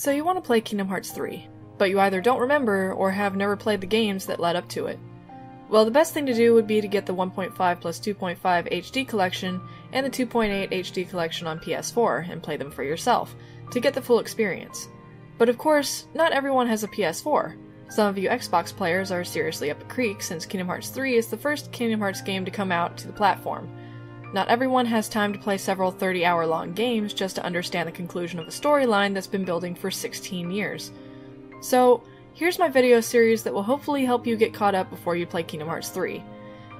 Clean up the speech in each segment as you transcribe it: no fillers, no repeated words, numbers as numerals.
So you want to play Kingdom Hearts 3, but you either don't remember or have never played the games that led up to it. Well, the best thing to do would be to get the 1.5 plus 2.5 HD collection and the 2.8 HD collection on PS4 and play them for yourself, to get the full experience. But of course, not everyone has a PS4. Some of you Xbox players are seriously up a creek since Kingdom Hearts 3 is the first Kingdom Hearts game to come out to the platform. Not everyone has time to play several 30-hour-long games just to understand the conclusion of a storyline that's been building for 16 years. So, here's my video series that will hopefully help you get caught up before you play Kingdom Hearts 3.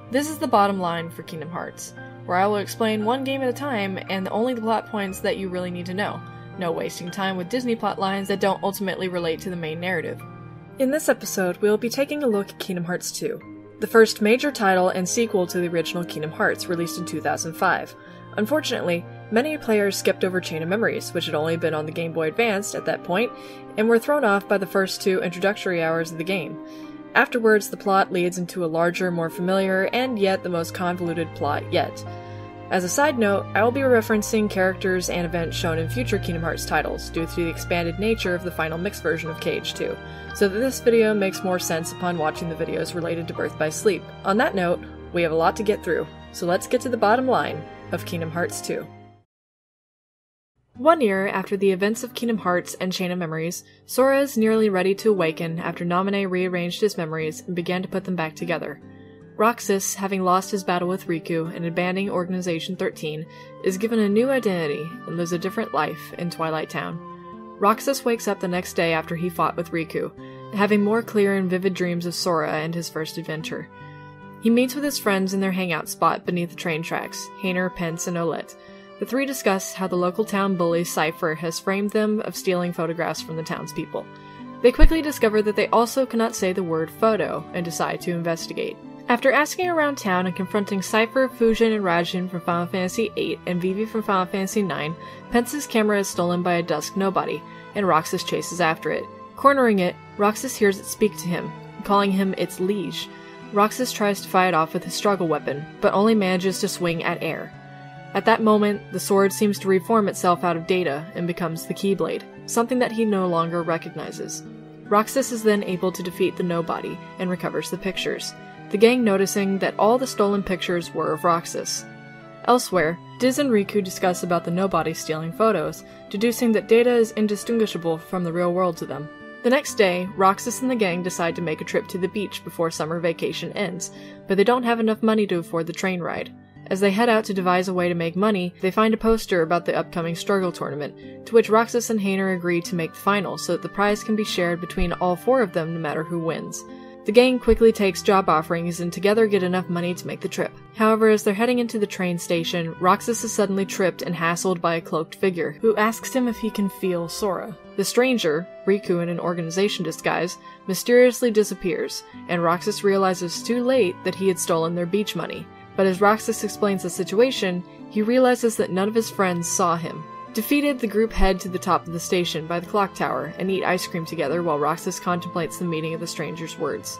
This is the bottom line for Kingdom Hearts, where I will explain one game at a time and only the plot points that you really need to know. No wasting time with Disney plotlines that don't ultimately relate to the main narrative. In this episode, we will be taking a look at Kingdom Hearts 2, the first major title and sequel to the original Kingdom Hearts, released in 2005. Unfortunately, many players skipped over Chain of Memories, which had only been on the Game Boy Advance at that point, and were thrown off by the first 2 introductory hours of the game. Afterwards, the plot leads into a larger, more familiar, and yet the most convoluted plot yet. As a side note, I will be referencing characters and events shown in future Kingdom Hearts titles, due to the expanded nature of the final mixed version of KH2, so that this video makes more sense upon watching the videos related to Birth by Sleep. On that note, we have a lot to get through, so let's get to the bottom line of Kingdom Hearts 2. 1 year after the events of Kingdom Hearts and Chain of Memories, Sora is nearly ready to awaken after Naminé rearranged his memories and began to put them back together. Roxas, having lost his battle with Riku and abandoning Organization 13, is given a new identity and lives a different life in Twilight Town. Roxas wakes up the next day after he fought with Riku, having more clear and vivid dreams of Sora and his first adventure. He meets with his friends in their hangout spot beneath the train tracks, Hainer, Pence, and Olette. The three discuss how the local town bully Cypher has framed them of stealing photographs from the townspeople. They quickly discover that they also cannot say the word photo and decide to investigate. After asking around town and confronting Cypher, Fujin, and Rajin from Final Fantasy VIII and Vivi from Final Fantasy IX, Pence's camera is stolen by a dusk nobody, and Roxas chases after it. Cornering it, Roxas hears it speak to him, calling him its liege. Roxas tries to fight it off with his struggle weapon, but only manages to swing at air. At that moment, the sword seems to reform itself out of data and becomes the Keyblade, something that he no longer recognizes. Roxas is then able to defeat the nobody and recovers the pictures, the gang noticing that all the stolen pictures were of Roxas. Elsewhere, Diz and Riku discuss about the nobody stealing photos, deducing that data is indistinguishable from the real world to them. The next day, Roxas and the gang decide to make a trip to the beach before summer vacation ends, but they don't have enough money to afford the train ride. As they head out to devise a way to make money, they find a poster about the upcoming struggle tournament, to which Roxas and Hainer agree to make the final so that the prize can be shared between all 4 of them no matter who wins. The gang quickly takes job offerings and together get enough money to make the trip. However, as they're heading into the train station, Roxas is suddenly tripped and hassled by a cloaked figure, who asks him if he can feel Sora. The stranger, Riku in an organization disguise, mysteriously disappears, and Roxas realizes too late that he had stolen their beach money. But as Roxas explains the situation, he realizes that none of his friends saw him. Defeated, the group head to the top of the station by the clock tower and eat ice cream together while Roxas contemplates the meaning of the stranger's words.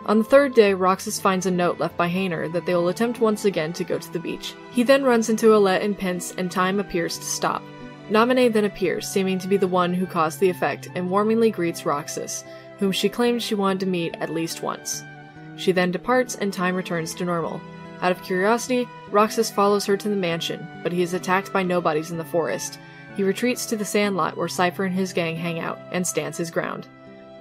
On the 3rd day, Roxas finds a note left by Hainer that they will attempt once again to go to the beach. He then runs into Olette and Pence, and time appears to stop. Naminé then appears, seeming to be the one who caused the effect, and warmly greets Roxas, whom she claims she wanted to meet at least once. She then departs, and time returns to normal. Out of curiosity, Roxas follows her to the mansion, but he is attacked by nobodies in the forest. He retreats to the sandlot where Cypher and his gang hang out, and stands his ground.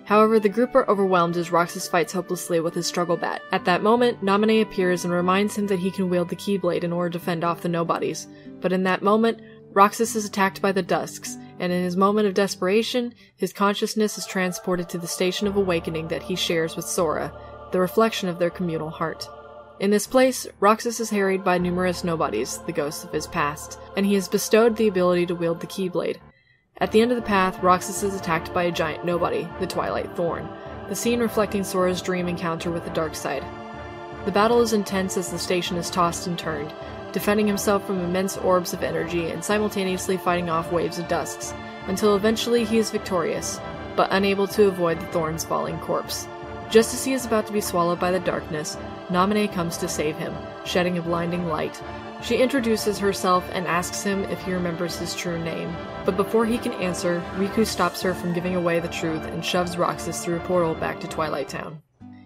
However, the group are overwhelmed as Roxas fights hopelessly with his struggle bat. At that moment, Naminé appears and reminds him that he can wield the Keyblade in order to fend off the nobodies. But in that moment, Roxas is attacked by the Dusks, and in his moment of desperation, his consciousness is transported to the Station of Awakening that he shares with Sora, the reflection of their communal heart. In this place, Roxas is harried by numerous nobodies, the ghosts of his past, and he is bestowed the ability to wield the Keyblade. At the end of the path, Roxas is attacked by a giant nobody, the Twilight Thorn, the scene reflecting Sora's dream encounter with the dark side. The battle is intense as the station is tossed and turned, defending himself from immense orbs of energy and simultaneously fighting off waves of dusks, until eventually he is victorious, but unable to avoid the Thorn's falling corpse. Just as he is about to be swallowed by the darkness, Naminé comes to save him, shedding a blinding light. She introduces herself and asks him if he remembers his true name. But before he can answer, Riku stops her from giving away the truth and shoves Roxas through a portal back to Twilight Town.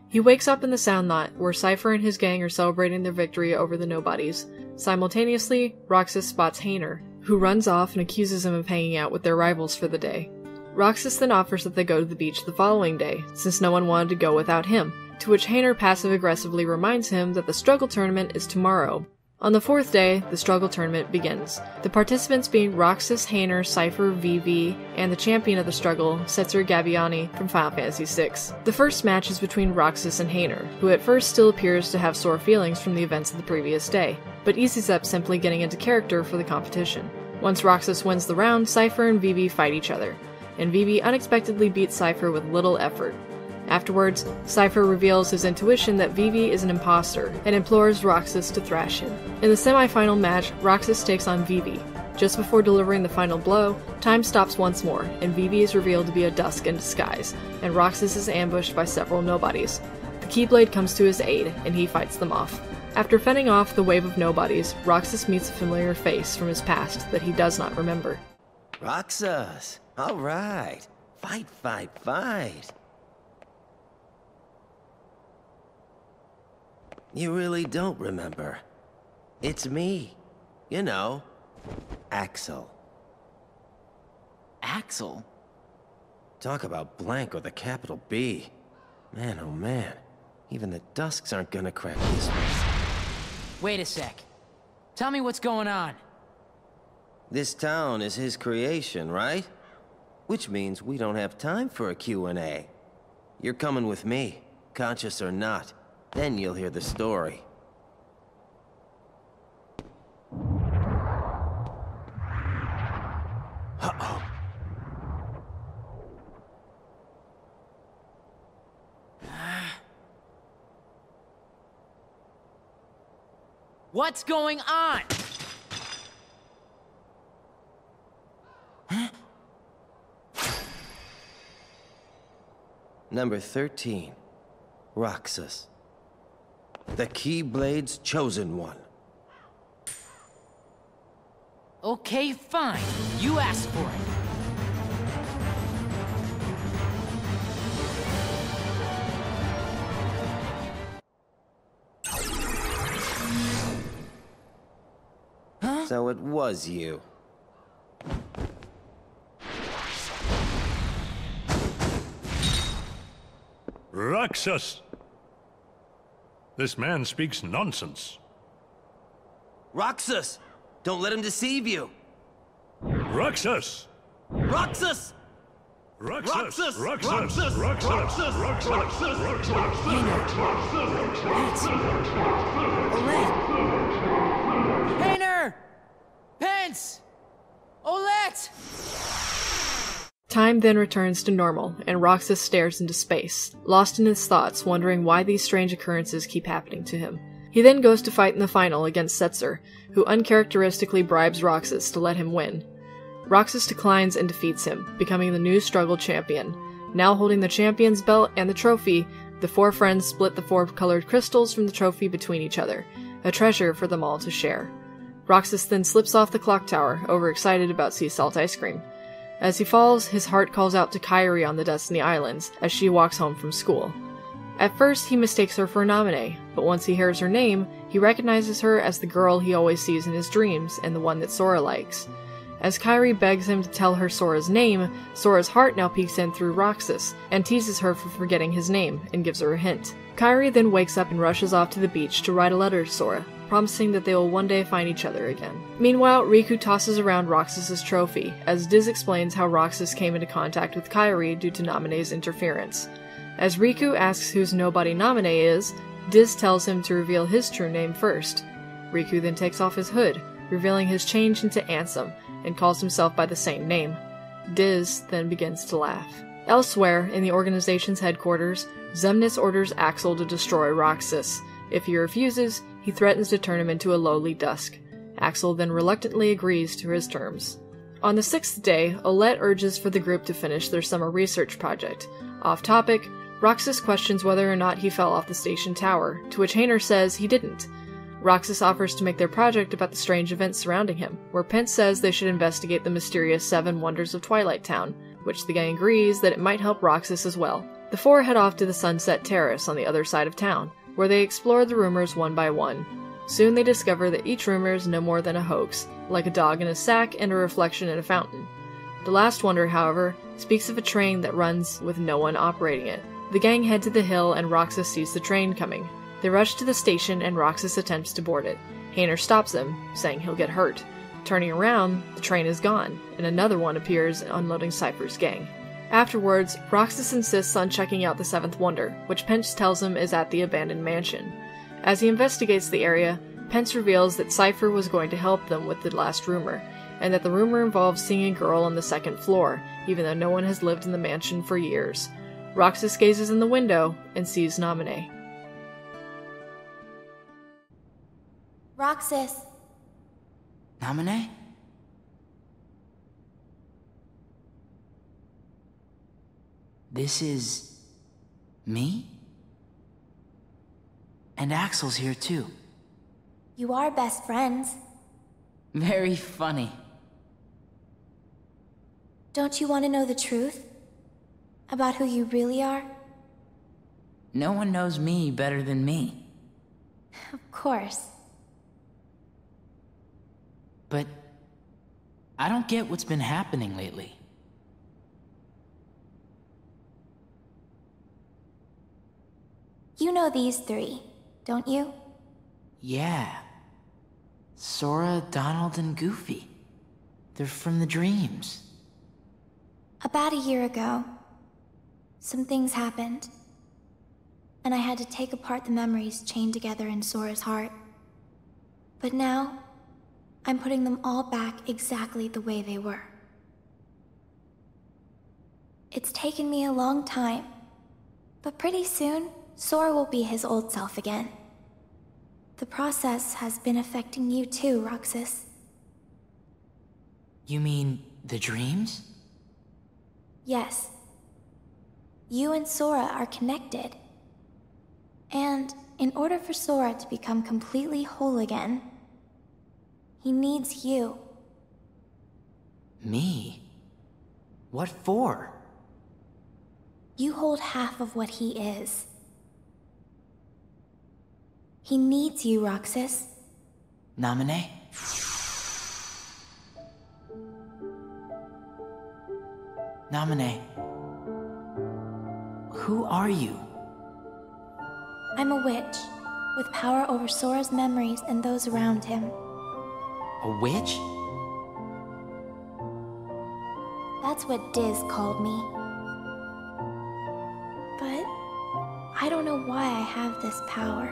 He wakes up in the Sound Knot, where Cypher and his gang are celebrating their victory over the Nobodies. Simultaneously, Roxas spots Hayner, who runs off and accuses him of hanging out with their rivals for the day. Roxas then offers that they go to the beach the following day, since no one wanted to go without him, to which Hayner passive-aggressively reminds him that the struggle tournament is tomorrow. On the 4th day, the struggle tournament begins, the participants being Roxas, Hayner, Cypher, Vivi, and the champion of the struggle, Setzer Gabbiani from Final Fantasy VI. The first match is between Roxas and Hayner, who at first still appears to have sore feelings from the events of the previous day, but eases up simply getting into character for the competition. Once Roxas wins the round, Cypher and Vivi fight each other, and Vivi unexpectedly beats Cypher with little effort. Afterwards, Cypher reveals his intuition that Vivi is an imposter, and implores Roxas to thrash him. In the semi-final match, Roxas takes on Vivi. Just before delivering the final blow, time stops once more, and Vivi is revealed to be a Dusk in disguise, and Roxas is ambushed by several Nobodies. The Keyblade comes to his aid, and he fights them off. After fending off the wave of Nobodies, Roxas meets a familiar face from his past that he does not remember. Roxas! Alright! Fight, fight, fight! You really don't remember. It's me. You know, Axel. Axel? Talk about blank with a capital B. Man, oh man. Even the Dusks aren't gonna crack this one. Wait a sec. Tell me what's going on. This town is his creation, right? Which means we don't have time for a Q&A. You're coming with me, conscious or not. Then you'll hear the story. Uh-oh. What's going on? Huh? Number 13. Roxas. The Keyblade's chosen one. Okay, fine. You asked for it. Huh? So it was you. Roxas! This man speaks nonsense. Roxas! Don't let him deceive you! Roxas! Roxas! Roxas! Roxas! Roxas! Hayner! Pence! Olette! Time then returns to normal, and Roxas stares into space, lost in his thoughts, wondering why these strange occurrences keep happening to him. He then goes to fight in the final against Setzer, who uncharacteristically bribes Roxas to let him win. Roxas declines and defeats him, becoming the new struggle champion. Now holding the champion's belt and the trophy, the four friends split the four colored crystals from the trophy between each other, a treasure for them all to share. Roxas then slips off the clock tower, overexcited about sea salt ice cream. As he falls, his heart calls out to Kairi on the Destiny Islands as she walks home from school. At first, he mistakes her for Naminé, but once he hears her name, he recognizes her as the girl he always sees in his dreams and the one that Sora likes. As Kairi begs him to tell her Sora's name, Sora's heart now peeks in through Roxas, and teases her for forgetting his name, and gives her a hint. Kairi then wakes up and rushes off to the beach to write a letter to Sora, promising that they will one day find each other again. Meanwhile, Riku tosses around Roxas' trophy, as Diz explains how Roxas came into contact with Kairi due to Naminé's interference. As Riku asks whose nobody Naminé is, Diz tells him to reveal his true name first. Riku then takes off his hood, revealing his change into Ansem, and calls himself by the same name. Diz then begins to laugh. Elsewhere, in the organization's headquarters, Xemnas orders Axel to destroy Roxas. If he refuses, he threatens to turn him into a lowly Dusk. Axel then reluctantly agrees to his terms. On the 6th day, Olette urges for the group to finish their summer research project. Off topic, Roxas questions whether or not he fell off the station tower, to which Hayner says he didn't. Roxas offers to make their project about the strange events surrounding him, where Pence says they should investigate the mysterious 7 wonders of Twilight Town, which the gang agrees that it might help Roxas as well. The 4 head off to the Sunset Terrace on the other side of town, where they explore the rumors one by one. Soon they discover that each rumor is no more than a hoax, like a dog in a sack and a reflection in a fountain. The last wonder, however, speaks of a train that runs with no one operating it. The gang head to the hill and Roxas sees the train coming. They rush to the station and Roxas attempts to board it. Hayner stops them, saying he'll get hurt. Turning around, the train is gone, and another one appears unloading Cypher's gang. Afterwards, Roxas insists on checking out the 7th wonder, which Pence tells him is at the abandoned mansion. As he investigates the area, Pence reveals that Cypher was going to help them with the last rumor, and that the rumor involves seeing a girl on the 2nd floor, even though no one has lived in the mansion for years. Roxas gazes in the window and sees Naminé. Roxas. Naminé? This is... me? And Axel's here too. You are best friends. Very funny. Don't you want to know the truth? About who you really are? No one knows me better than me. Of course. But I don't get what's been happening lately. You know these 3, don't you? Yeah. Sora, Donald, and Goofy. They're from the dreams. About a year ago, some things happened, and I had to take apart the memories chained together in Sora's heart. But now, I'm putting them all back exactly the way they were. It's taken me a long time, but pretty soon, Sora will be his old self again. The process has been affecting you too, Roxas. You mean the dreams? Yes. You and Sora are connected. And in order for Sora to become completely whole again, he needs you. Me? What for? You hold half of what he is. He needs you, Roxas. Naminé? Naminé. Who are you? I'm a witch, with power over Sora's memories and those around him. A witch? That's what Diz called me. But I don't know why I have this power.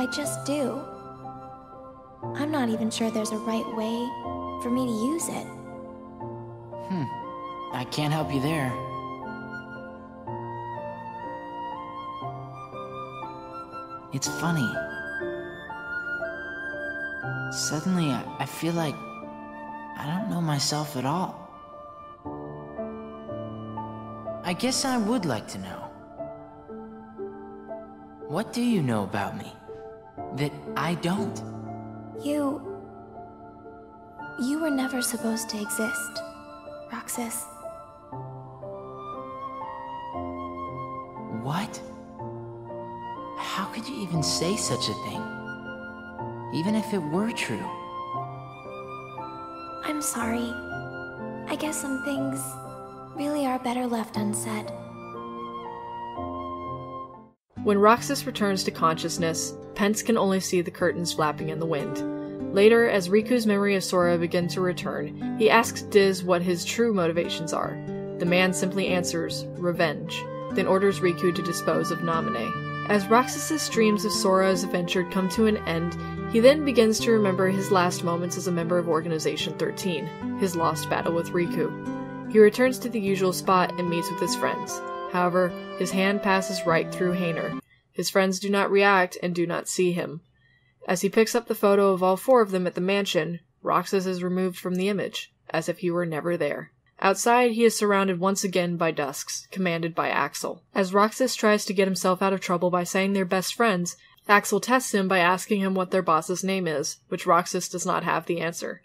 I just do. I'm not even sure there's a right way for me to use it. I can't help you there. It's funny. Suddenly, I feel like I don't know myself at all. I guess I would like to know. What do you know about me that I don't? You were never supposed to exist, Roxas. What? How could you even say such a thing? Even if it were true. I'm sorry. I guess some things really are better left unsaid. When Roxas returns to consciousness, Pence can only see the curtains flapping in the wind. Later, as Riku's memory of Sora begins to return, he asks Diz what his true motivations are. The man simply answers, revenge, then orders Riku to dispose of Naminé. As Roxas's dreams of Sora's adventure come to an end, he then begins to remember his last moments as a member of Organization 13, his lost battle with Riku. He returns to the usual spot and meets with his friends. However, his hand passes right through Hayner. His friends do not react and do not see him. As he picks up the photo of all 4 of them at the mansion, Roxas is removed from the image, as if he were never there. Outside, he is surrounded once again by Dusks, commanded by Axel. As Roxas tries to get himself out of trouble by saying they're best friends, Axel tests him by asking him what their boss's name is, which Roxas does not have the answer.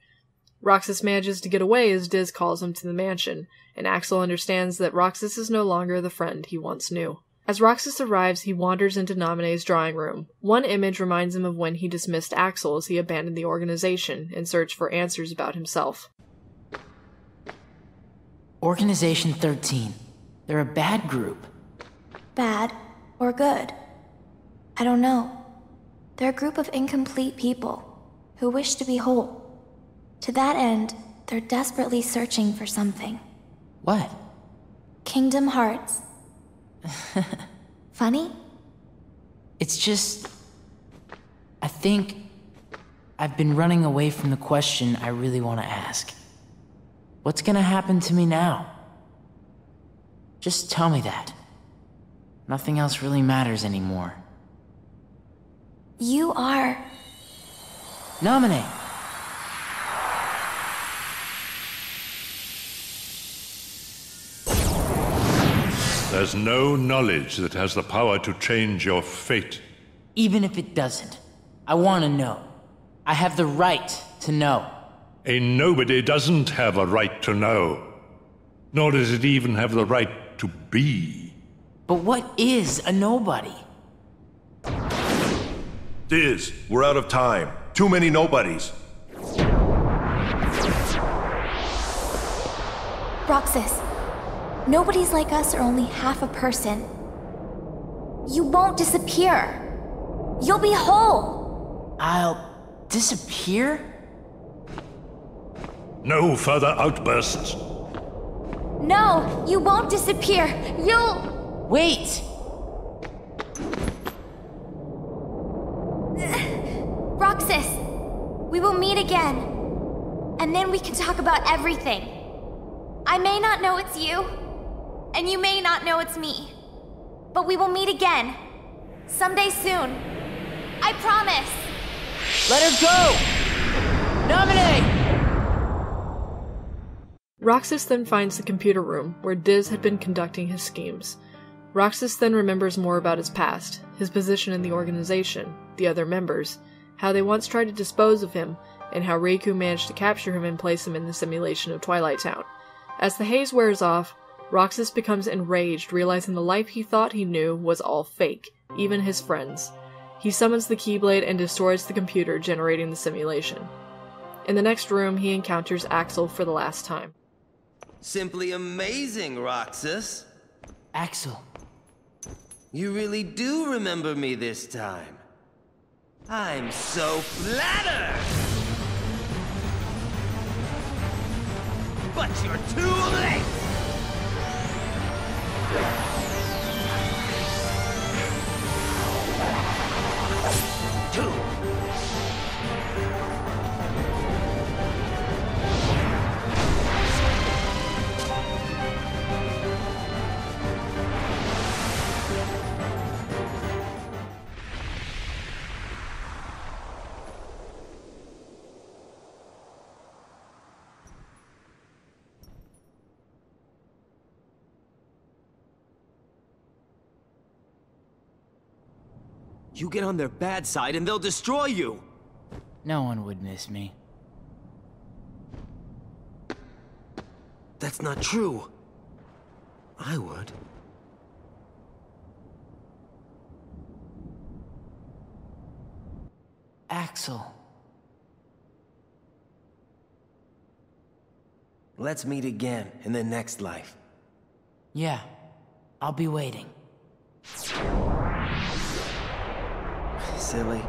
Roxas manages to get away as Diz calls him to the mansion, and Axel understands that Roxas is no longer the friend he once knew. As Roxas arrives, he wanders into Naminé's drawing room. One image reminds him of when he dismissed Axel as he abandoned the organization in search for answers about himself. Organization 13. They're a bad group. Bad or good? I don't know. They're a group of incomplete people who wish to be whole. To that end, they're desperately searching for something. What? Kingdom Hearts. Funny? It's just... I think I've been running away from the question I really want to ask. What's gonna happen to me now? Just tell me that. Nothing else really matters anymore. You are... Naminé! There's no knowledge that has the power to change your fate. Even if it doesn't, I want to know. I have the right to know. A nobody doesn't have a right to know. Nor does it even have the right to be. But what is a nobody? Diz, we're out of time. Too many nobodies. Roxas. Nobodies like us are only half a person. You won't disappear. You'll be whole. I'll disappear? No further outbursts. No, you won't disappear. You'll... Wait! Roxas, we will meet again. And then we can talk about everything. I may not know it's you, and you may not know it's me. But we will meet again. Someday soon. I promise. Let her go! Naminé! Roxas then finds the computer room, where Diz had been conducting his schemes. Roxas then remembers more about his past, his position in the organization, the other members, how they once tried to dispose of him, and how Riku managed to capture him and place him in the simulation of Twilight Town. As the haze wears off, Roxas becomes enraged, realizing the life he thought he knew was all fake, even his friends. He summons the Keyblade and destroys the computer generating the simulation. In the next room, he encounters Axel for the last time. Simply amazing, Roxas. Axel. You really do remember me this time. I'm so flattered! But you're too late! You get on their bad side and they'll destroy you! No one would miss me. That's not true. I would. Axel. Let's meet again in the next life. Yeah, I'll be waiting. Silly.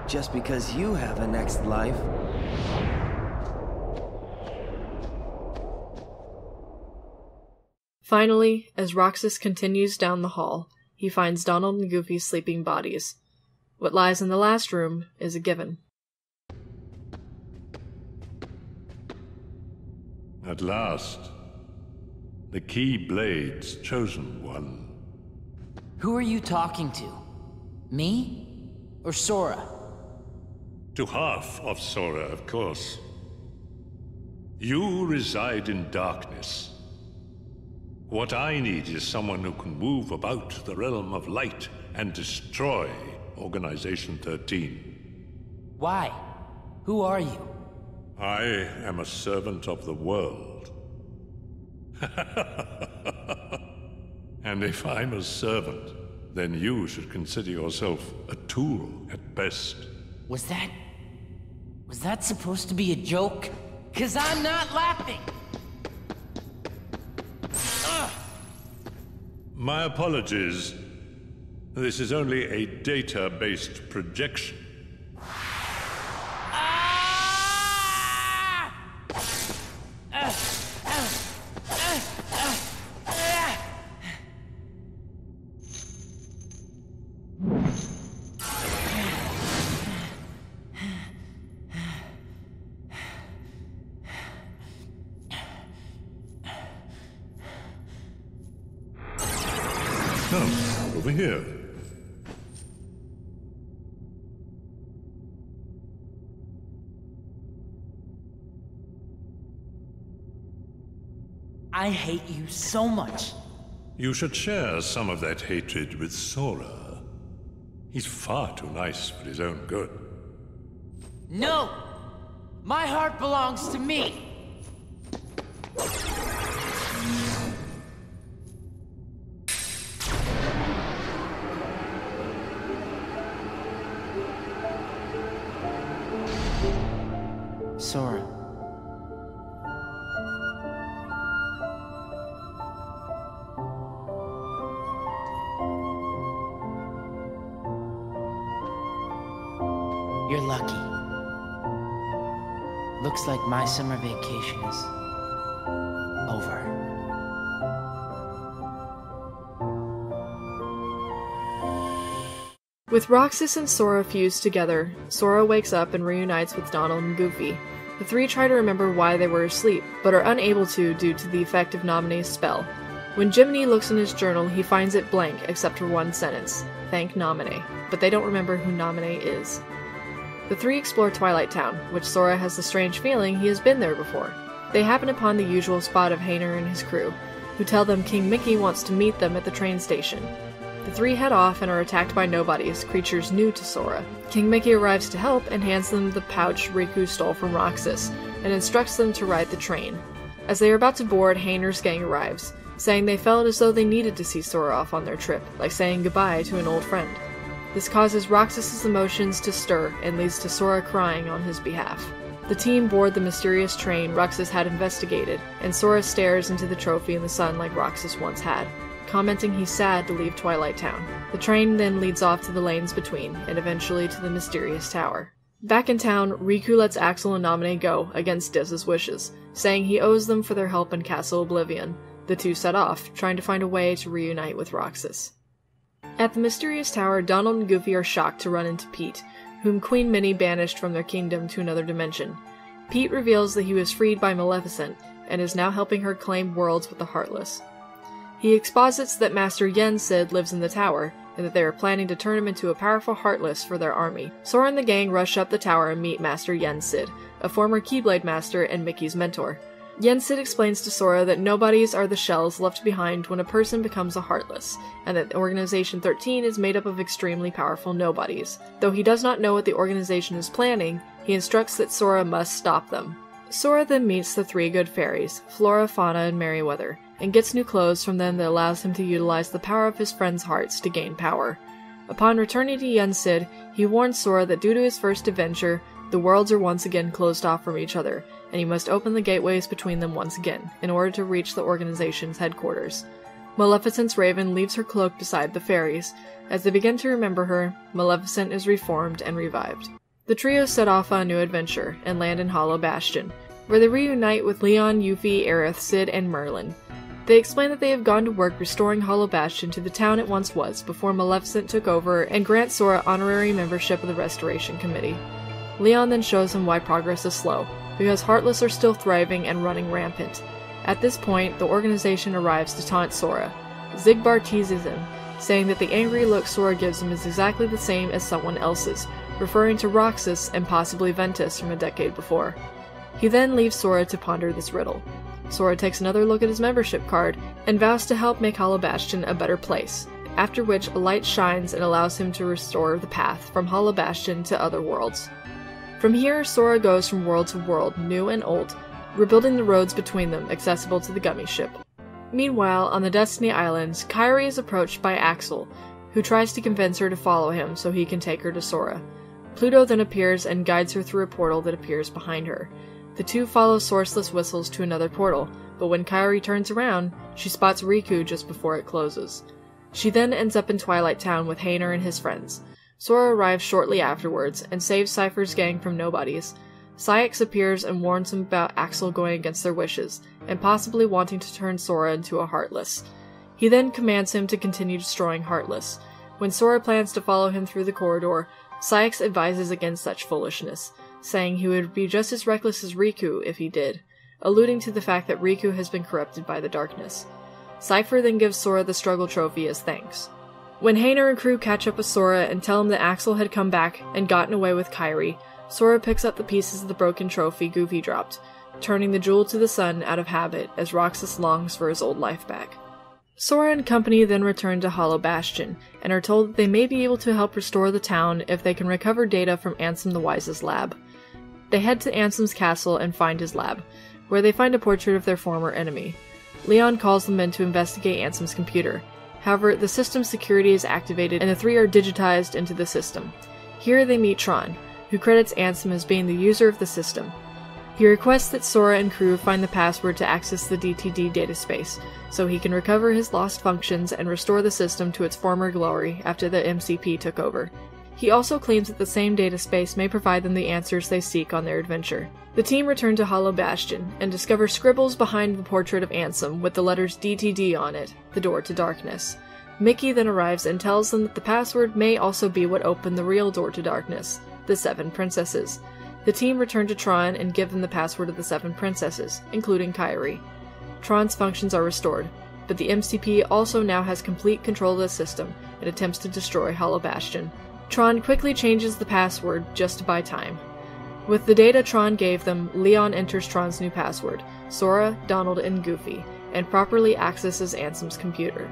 Just because you have a next life. Finally, as Roxas continues down the hall, he finds Donald and Goofy's sleeping bodies. What lies in the last room is a given. At last, the Keyblade's chosen one. Who are you talking to? Me? Or Sora? To half of Sora, of course. You reside in darkness. What I need is someone who can move about the realm of light and destroy Organization 13. Why? Who are you? I am a servant of the world. And if I'm a servant, then you should consider yourself a tool at best. Was that supposed to be a joke? 'Cause I'm not laughing! Ugh. My apologies. This is only a data-based projection. Come, over here. I hate you so much. You should share some of that hatred with Sora. He's far too nice for his own good. No! My heart belongs to me! Sora. You're lucky. Looks like my summer vacation is over. With Roxas and Sora fused together, Sora wakes up and reunites with Donald and Goofy. The three try to remember why they were asleep, but are unable to due to the effect of Naminé's spell. When Jiminy looks in his journal, he finds it blank except for one sentence, "Thank Naminé," but they don't remember who Naminé is. The three explore Twilight Town, which Sora has the strange feeling he has been there before. They happen upon the usual spot of Hayner and his crew, who tell them King Mickey wants to meet them at the train station. The three head off and are attacked by nobodies, creatures new to Sora. King Mickey arrives to help and hands them the pouch Riku stole from Roxas, and instructs them to ride the train. As they are about to board, Hayner's gang arrives, saying they felt as though they needed to see Sora off on their trip, like saying goodbye to an old friend. This causes Roxas's emotions to stir and leads to Sora crying on his behalf. The team board the mysterious train Roxas had investigated, and Sora stares into the trophy in the sun like Roxas once had, commenting he's sad to leave Twilight Town. The train then leads off to the lanes between, and eventually to the mysterious tower. Back in town, Riku lets Axel and Naminé go, against Diz's wishes, saying he owes them for their help in Castle Oblivion. The two set off, trying to find a way to reunite with Roxas. At the mysterious tower, Donald and Goofy are shocked to run into Pete, whom Queen Minnie banished from their kingdom to another dimension. Pete reveals that he was freed by Maleficent, and is now helping her claim worlds with the Heartless. He exposits that Master Yen Sid lives in the tower, and that they are planning to turn him into a powerful Heartless for their army. Sora and the gang rush up the tower and meet Master Yen Sid, a former Keyblade master and Mickey's mentor. Yen Sid explains to Sora that nobodies are the shells left behind when a person becomes a Heartless, and that Organization 13 is made up of extremely powerful nobodies. Though he does not know what the organization is planning, he instructs that Sora must stop them. Sora then meets the three good fairies, Flora, Fauna, and Merryweather, and gets new clothes from them that allows him to utilize the power of his friends' hearts to gain power. Upon returning to Yen Sid, he warns Sora that due to his first adventure, the worlds are once again closed off from each other, and he must open the gateways between them once again, in order to reach the organization's headquarters. Maleficent's raven leaves her cloak beside the fairies. As they begin to remember her, Maleficent is reformed and revived. The trio set off on a new adventure, and land in Hollow Bastion, where they reunite with Leon, Yuffie, Aerith, Sid, and Merlin. They explain that they have gone to work restoring Hollow Bastion to the town it once was, before Maleficent took over, and grants Sora honorary membership of the Restoration Committee. Leon then shows him why progress is slow, because Heartless are still thriving and running rampant. At this point, the organization arrives to taunt Sora. Zigbar teases him, saying that the angry look Sora gives him is exactly the same as someone else's, referring to Roxas and possibly Ventus from a decade before. He then leaves Sora to ponder this riddle. Sora takes another look at his membership card, and vows to help make Hollow Bastion a better place. after which a light shines and allows him to restore the path from Hollow Bastion to other worlds. From here, Sora goes from world to world, new and old, rebuilding the roads between them accessible to the Gummy Ship. Meanwhile, on the Destiny Islands, Kairi is approached by Axel, who tries to convince her to follow him so he can take her to Sora. Pluto then appears and guides her through a portal that appears behind her. The two follow sourceless whistles to another portal, but when Kairi turns around, she spots Riku just before it closes. She then ends up in Twilight Town with Hayner and his friends. Sora arrives shortly afterwards and saves Cypher's gang from nobodies. Syx appears and warns him about Axel going against their wishes, and possibly wanting to turn Sora into a Heartless. He then commands him to continue destroying Heartless. When Sora plans to follow him through the corridor, Syx advises against such foolishness, saying he would be just as reckless as Riku if he did, alluding to the fact that Riku has been corrupted by the darkness. Cypher then gives Sora the struggle trophy as thanks. When Hayner and crew catch up with Sora and tell him that Axel had come back and gotten away with Kairi, Sora picks up the pieces of the broken trophy Goofy dropped, turning the jewel to the sun out of habit as Roxas longs for his old life back. Sora and company then return to Hollow Bastion, and are told that they may be able to help restore the town if they can recover data from Ansem the Wise's lab. They head to Ansem's castle and find his lab, where they find a portrait of their former enemy. Leon calls them in to investigate Ansem's computer. However, the system's security is activated and the three are digitized into the system. Here they meet Tron, who credits Ansem as being the user of the system. He requests that Sora and crew find the password to access the DTD dataspace, so he can recover his lost functions and restore the system to its former glory after the MCP took over. He also claims that the same dataspace may provide them the answers they seek on their adventure. The team return to Hollow Bastion, and discover scribbles behind the portrait of Ansem with the letters DTD on it, the door to darkness. Mickey then arrives and tells them that the password may also be what opened the real door to darkness, the 7 princesses. The team return to Tron and give them the password of the 7 princesses, including Kairi. Tron's functions are restored, but the MCP also now has complete control of the system and attempts to destroy Hollow Bastion. Tron quickly changes the password just to buy time. With the data Tron gave them, Leon enters Tron's new password, Sora, Donald, and Goofy, and properly accesses Ansem's computer.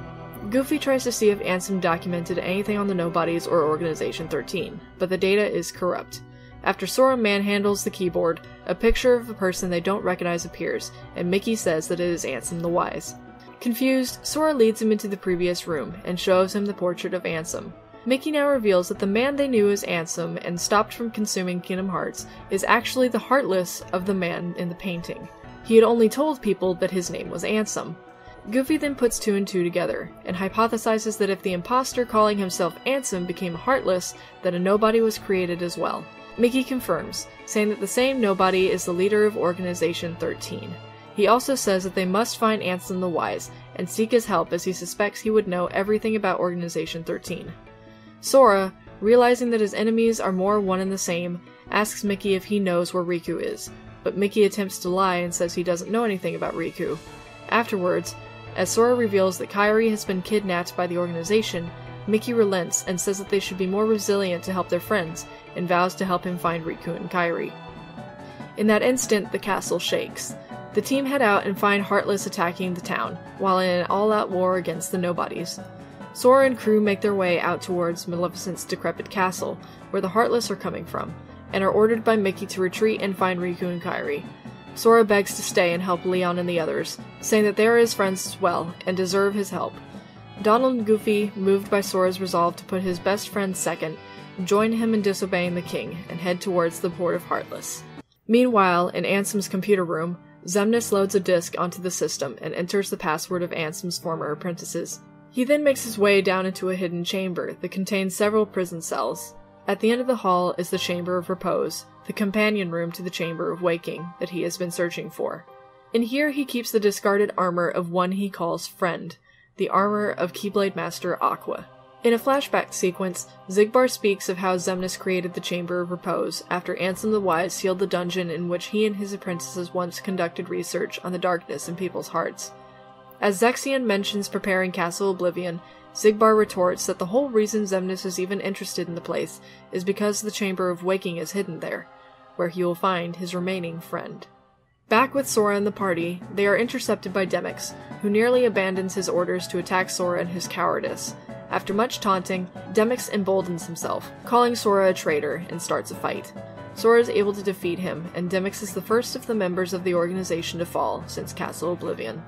Goofy tries to see if Ansem documented anything on the Nobodies or Organization 13, but the data is corrupt. After Sora manhandles the keyboard, a picture of a person they don't recognize appears, and Mickey says that it is Ansem the Wise. Confused, Sora leads him into the previous room and shows him the portrait of Ansem. Mickey now reveals that the man they knew as Ansem and stopped from consuming Kingdom Hearts is actually the Heartless of the man in the painting. He had only told people that his name was Ansem. Goofy then puts 2 and 2 together, and hypothesizes that if the imposter calling himself Ansem became Heartless, that a nobody was created as well. Mickey confirms, saying that the same nobody is the leader of Organization 13. He also says that they must find Ansem the Wise, and seek his help as he suspects he would know everything about Organization 13. Sora, realizing that his enemies are more one and the same, asks Mickey if he knows where Riku is, but Mickey attempts to lie and says he doesn't know anything about Riku. Afterwards, as Sora reveals that Kairi has been kidnapped by the organization, Mickey relents and says that they should be more resilient to help their friends, and vows to help him find Riku and Kairi. In that instant, the castle shakes. The team head out and find Heartless attacking the town, while in an all-out war against the Nobodies. Sora and crew make their way out towards Maleficent's decrepit castle, where the Heartless are coming from, and are ordered by Mickey to retreat and find Riku and Kairi. Sora begs to stay and help Leon and the others, saying that they are his friends as well, and deserve his help. Donald and Goofy, moved by Sora's resolve to put his best friend second, join him in disobeying the king, and head towards the port of Heartless. Meanwhile, in Ansem's computer room, Xemnas loads a disk onto the system and enters the password of Ansem's former apprentices. He then makes his way down into a hidden chamber that contains several prison cells. At the end of the hall is the Chamber of Repose, the companion room to the Chamber of Waking that he has been searching for. In here he keeps the discarded armor of one he calls Friend, the armor of Keyblade Master Aqua. In a flashback sequence, Xigbar speaks of how Xemnas created the Chamber of Repose after Ansem the Wise sealed the dungeon in which he and his apprentices once conducted research on the darkness in people's hearts. As Zexion mentions preparing Castle Oblivion, Xigbar retorts that the whole reason Xemnas is even interested in the place is because the Chamber of Waking is hidden there, where he will find his remaining friend. Back with Sora and the party, they are intercepted by Demyx, who nearly abandons his orders to attack Sora and his cowardice. After much taunting, Demyx emboldens himself, calling Sora a traitor, and starts a fight. Sora is able to defeat him, and Demyx is the first of the members of the organization to fall since Castle Oblivion.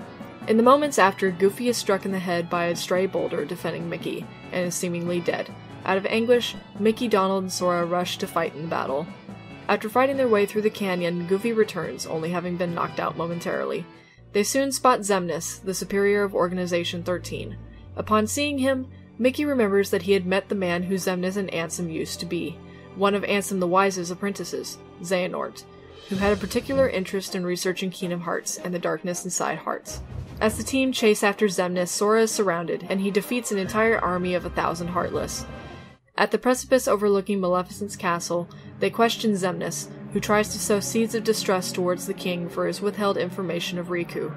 In the moments after, Goofy is struck in the head by a stray boulder defending Mickey, and is seemingly dead. Out of anguish, Mickey, Donald, and Sora rush to fight in the battle. After fighting their way through the canyon, Goofy returns, only having been knocked out momentarily. They soon spot Xemnas, the superior of Organization 13. Upon seeing him, Mickey remembers that he had met the man who Xemnas and Ansem used to be, one of Ansem the Wise's apprentices, Xehanort, who had a particular interest in researching Kingdom Hearts and the darkness inside hearts. As the team chase after Xemnas, Sora is surrounded, and he defeats an entire army of 1,000 Heartless. At the precipice overlooking Maleficent's castle, they question Xemnas, who tries to sow seeds of distrust towards the king for his withheld information of Riku.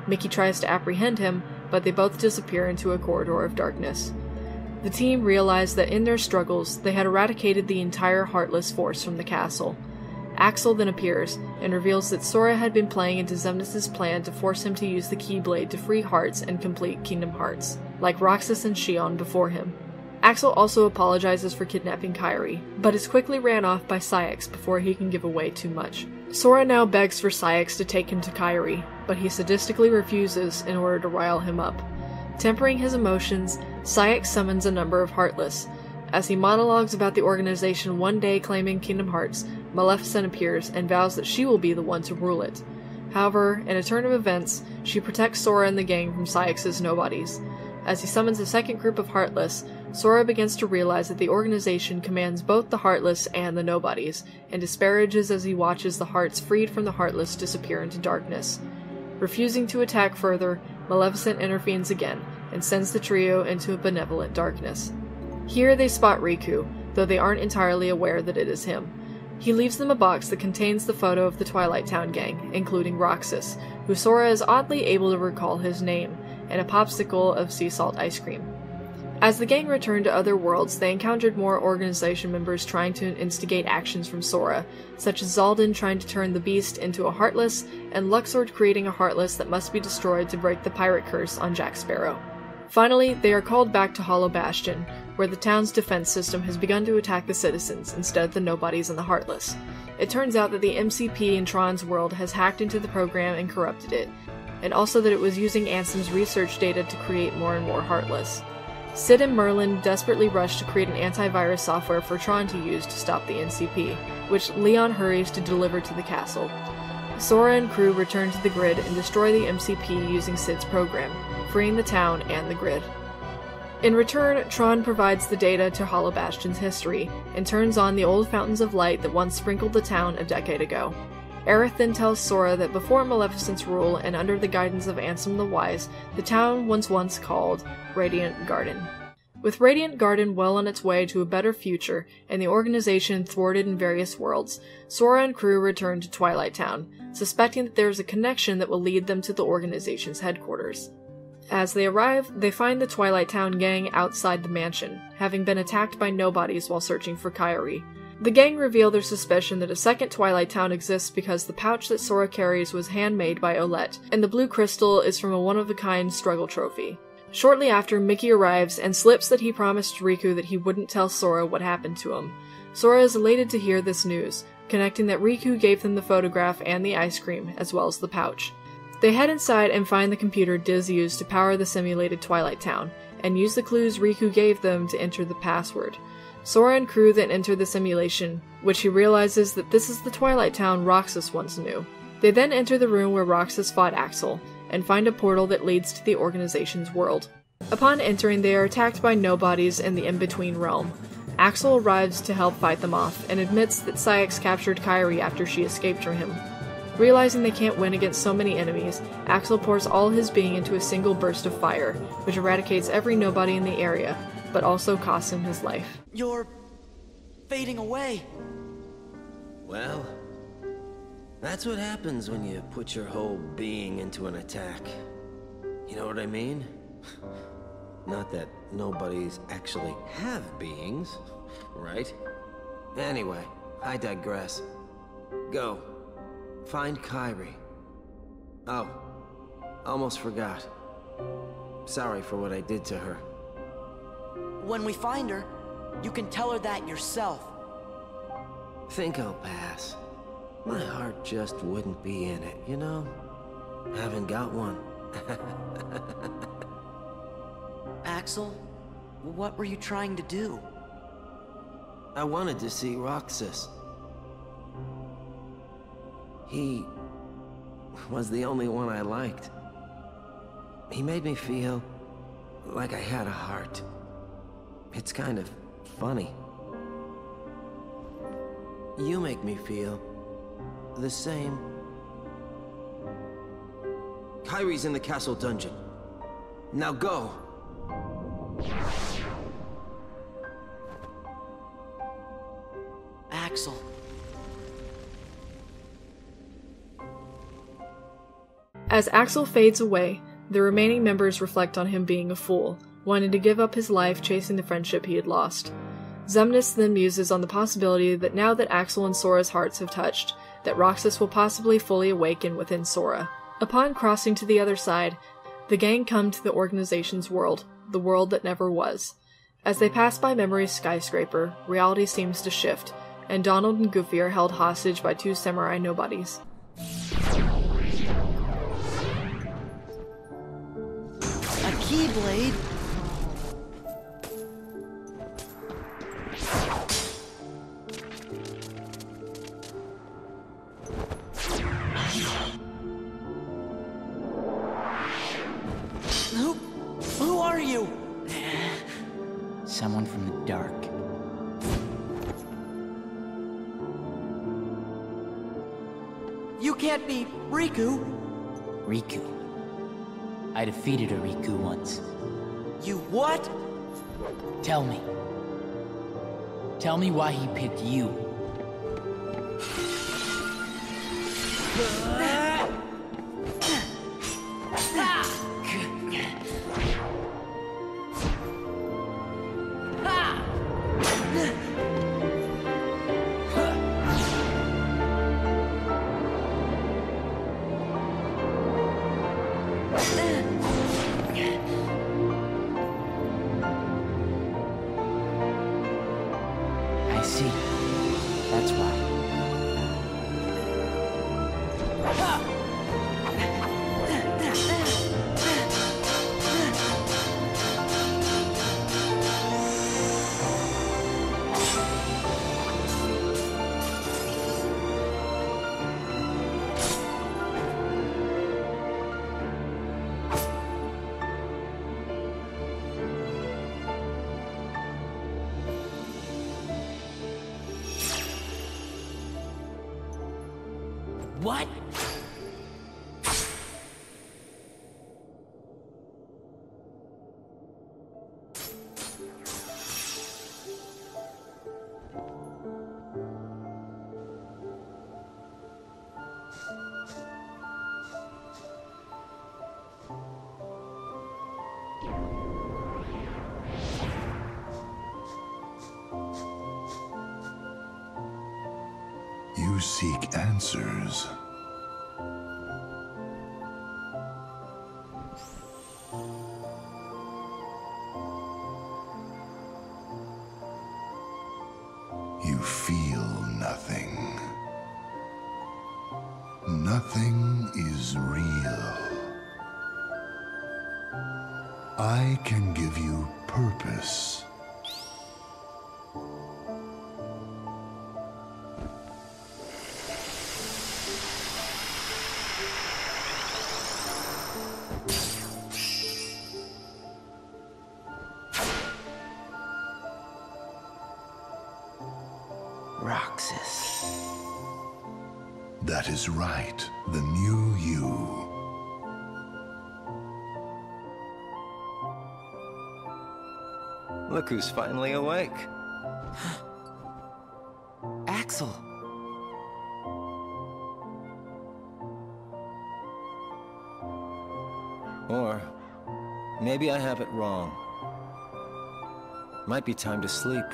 Mickey tries to apprehend him, but they both disappear into a corridor of darkness. The team realize that in their struggles, they had eradicated the entire Heartless force from the castle. Axel then appears, and reveals that Sora had been playing into Xemnas' plan to force him to use the Keyblade to free hearts and complete Kingdom Hearts, like Roxas and Xion before him. Axel also apologizes for kidnapping Kairi, but is quickly ran off by Cyax before he can give away too much. Sora now begs for Cyax to take him to Kairi, but he sadistically refuses in order to rile him up. Tempering his emotions, Cyax summons a number of Heartless. As he monologues about the organization one day claiming Kingdom Hearts, Maleficent appears and vows that she will be the one to rule it. However, in a turn of events, she protects Sora and the gang from Cyax's nobodies. As he summons a second group of Heartless, Sora begins to realize that the organization commands both the Heartless and the nobodies, and disparages as he watches the hearts freed from the Heartless disappear into darkness. Refusing to attack further, Maleficent intervenes again, and sends the trio into a benevolent darkness. Here they spot Riku, though they aren't entirely aware that it is him. He leaves them a box that contains the photo of the Twilight Town gang, including Roxas, who Sora is oddly able to recall his name, and a popsicle of sea salt ice cream. As the gang returned to other worlds, they encountered more organization members trying to instigate actions from Sora, such as Xaldin trying to turn the Beast into a Heartless, and Luxord creating a Heartless that must be destroyed to break the pirate curse on Jack Sparrow. Finally, they are called back to Hollow Bastion, where the town's defense system has begun to attack the citizens instead of the nobodies and the Heartless. It turns out that the MCP in Tron's world has hacked into the program and corrupted it, and also that it was using Ansem's research data to create more and more Heartless. Sid and Merlin desperately rush to create an antivirus software for Tron to use to stop the NCP, which Leon hurries to deliver to the castle. Sora and crew return to the grid and destroy the MCP using Sid's program, freeing the town and the grid. In return, Tron provides the data to Hollow Bastion's history, and turns on the old fountains of light that once sprinkled the town a decade ago. Aerith then tells Sora that before Maleficent's rule and under the guidance of Ansem the Wise, the town was once called Radiant Garden. With Radiant Garden well on its way to a better future, and the organization thwarted in various worlds, Sora and crew return to Twilight Town, suspecting that there is a connection that will lead them to the organization's headquarters. As they arrive, they find the Twilight Town gang outside the mansion, having been attacked by nobodies while searching for Kairi. The gang reveal their suspicion that a second Twilight Town exists because the pouch that Sora carries was handmade by Olette, and the blue crystal is from a one-of-a-kind struggle trophy. Shortly after, Mickey arrives and slips that he promised Riku that he wouldn't tell Sora what happened to him. Sora is elated to hear this news, connecting that Riku gave them the photograph and the ice cream, as well as the pouch. They head inside and find the computer Diz used to power the simulated Twilight Town, and use the clues Riku gave them to enter the password. Sora and crew then enter the simulation, which he realizes that this is the Twilight Town Roxas once knew. They then enter the room where Roxas fought Axel, and find a portal that leads to the organization's world. Upon entering, they are attacked by nobodies in the in-between realm. Axel arrives to help fight them off, and admits that Cyax captured Kairi after she escaped from him. Realizing they can't win against so many enemies, Axel pours all his being into a single burst of fire, which eradicates every nobody in the area, but also costs him his life. You're fading away. Well, that's what happens when you put your whole being into an attack. You know what I mean? Not that nobodies actually have beings, right? Anyway, I digress. Go. Find Kairi. Oh, almost forgot. Sorry for what I did to her. When we find her, you can tell her that yourself. Think I'll pass. My heart just wouldn't be in it, you know? Haven't got one. Axel, what were you trying to do? I wanted to see Roxas. He was the only one I liked. He made me feel like I had a heart. It's kind of funny. You make me feel the same. Kairi's in the castle dungeon. Now go! Axel. As Axel fades away, the remaining members reflect on him being a fool, wanting to give up his life chasing the friendship he had lost. Xemnas then muses on the possibility that now that Axel and Sora's hearts have touched, that Roxas will possibly fully awaken within Sora. Upon crossing to the other side, the gang come to the organization's world, the world that never was. As they pass by Memory's skyscraper, reality seems to shift, and Donald and Goofy are held hostage by two samurai nobodies. A Keyblade? Who are you? Someone from the dark. You can't be Riku. Riku. I defeated a Riku once. You what? Tell me. Tell me why he picked you. I see. That's why. What? You seek answers. You feel nothing. Nothing is real. I can give you purpose. Roxas. That is right, the new you. Look who's finally awake. Axel. Or maybe I have it wrong. Might be time to sleep.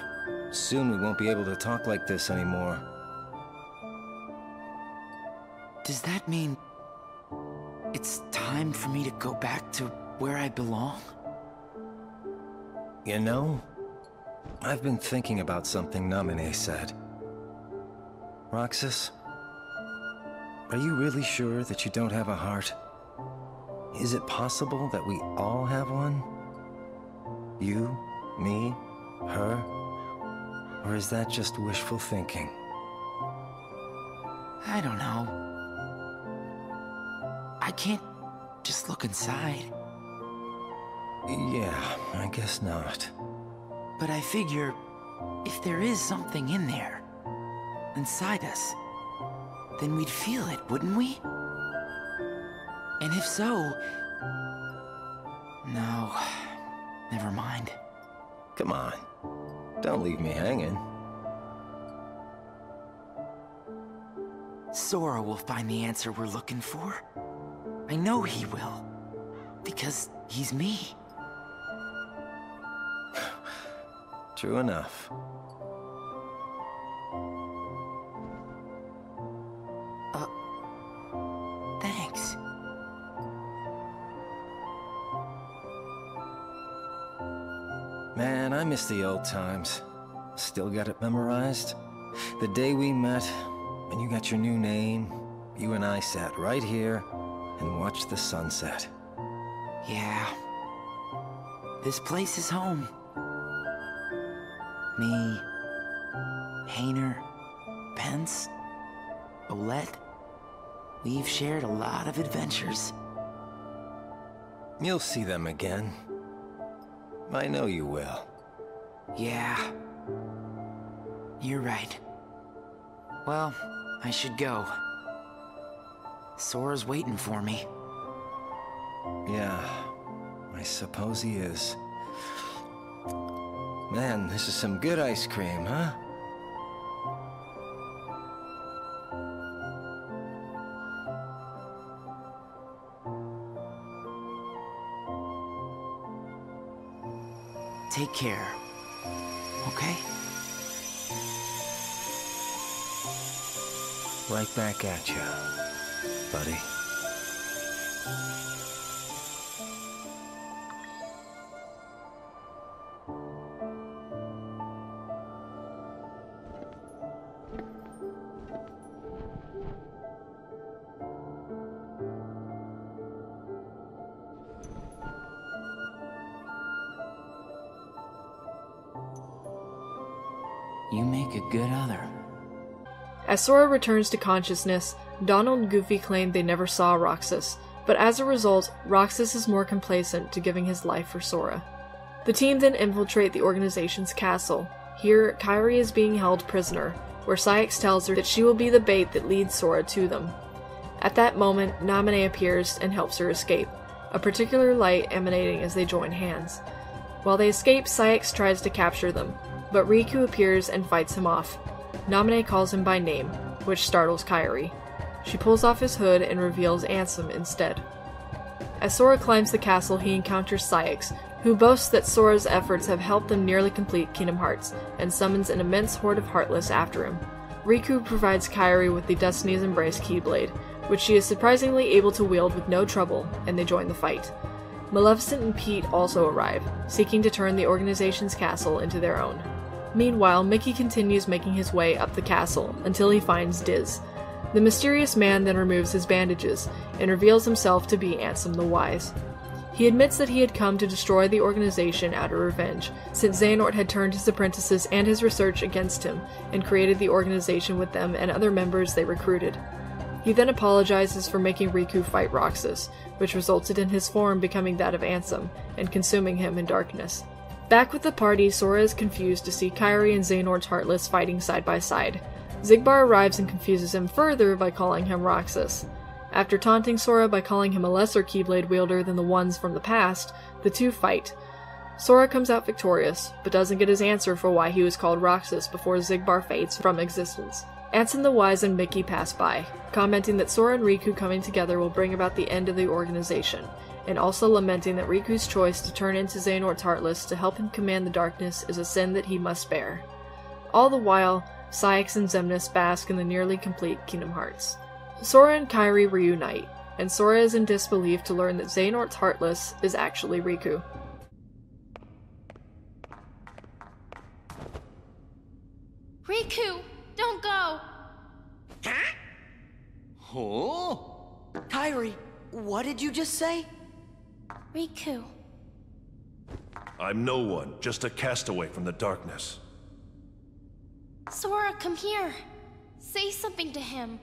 Soon we won't be able to talk like this anymore. Does that mean it's time for me to go back to where I belong? You know, I've been thinking about something Naminé said. Roxas, are you really sure that you don't have a heart? Is it possible that we all have one? You, me, her? Or is that just wishful thinking? I don't know. I can't just look inside. Yeah, I guess not. But I figure, if there is something in there, inside us, then we'd feel it, wouldn't we? And if so... No, never mind. Come on, don't leave me hanging. Sora will find the answer we're looking for. I know he will. Because he's me. True enough. Thanks. Man, I miss the old times. Still got it memorized? The day we met, and you got your new name, you and I sat right here and watched the sunset. Yeah. This place is home. Me, Hayner, Pence, Olette. We've shared a lot of adventures. You'll see them again. I know you will. Yeah. You're right. Well, I should go. Sora's waiting for me. Yeah, I suppose he is. Man, this is some good ice cream, huh? Take care, okay? Right back at you, buddy. You make a good other. As Sora returns to consciousness, Donald and Goofy claim they never saw Roxas, but as a result, Roxas is more complacent to giving his life for Sora. The team then infiltrate the organization's castle. Here, Kairi is being held prisoner, where Saïx tells her that she will be the bait that leads Sora to them. At that moment, Naminé appears and helps her escape, a particular light emanating as they join hands. While they escape, Saïx tries to capture them, but Riku appears and fights him off. Naminé calls him by name, which startles Kairi. She pulls off his hood and reveals Ansem instead. As Sora climbs the castle, he encounters Saïx, who boasts that Sora's efforts have helped them nearly complete Kingdom Hearts, and summons an immense horde of Heartless after him. Riku provides Kairi with the Destiny's Embrace Keyblade, which she is surprisingly able to wield with no trouble, and they join the fight. Maleficent and Pete also arrive, seeking to turn the organization's castle into their own. Meanwhile, Mickey continues making his way up the castle, until he finds Diz. The mysterious man then removes his bandages, and reveals himself to be Ansem the Wise. He admits that he had come to destroy the organization out of revenge, since Xehanort had turned his apprentices and his research against him, and created the organization with them and other members they recruited. He then apologizes for making Riku fight Roxas, which resulted in his form becoming that of Ansem, and consuming him in darkness. Back with the party, Sora is confused to see Kairi and Xehanort's Heartless fighting side by side. Xigbar arrives and confuses him further by calling him Roxas. After taunting Sora by calling him a lesser Keyblade wielder than the ones from the past, the two fight. Sora comes out victorious, but doesn't get his answer for why he was called Roxas before Xigbar fades from existence. Ansem the Wise and Mickey pass by, commenting that Sora and Riku coming together will bring about the end of the organization, and also lamenting that Riku's choice to turn into Xehanort's Heartless to help him command the darkness is a sin that he must bear. All the while, Saïx and Xemnas bask in the nearly complete Kingdom Hearts. Sora and Kairi reunite, and Sora is in disbelief to learn that Xehanort's Heartless is actually Riku. Huh? Kairi, what did you just say? Riku. I'm no one, just a castaway from the darkness. Sora, come here. Say something to him.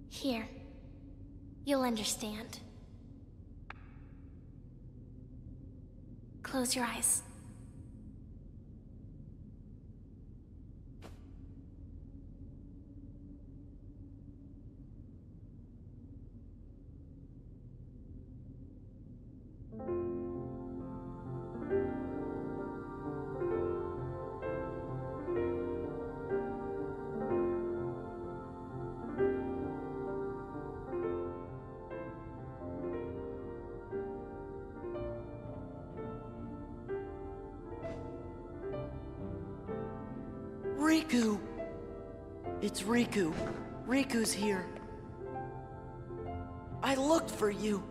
Here. You'll understand. Close your eyes. Riku! It's Riku. Riku's here. I looked for you.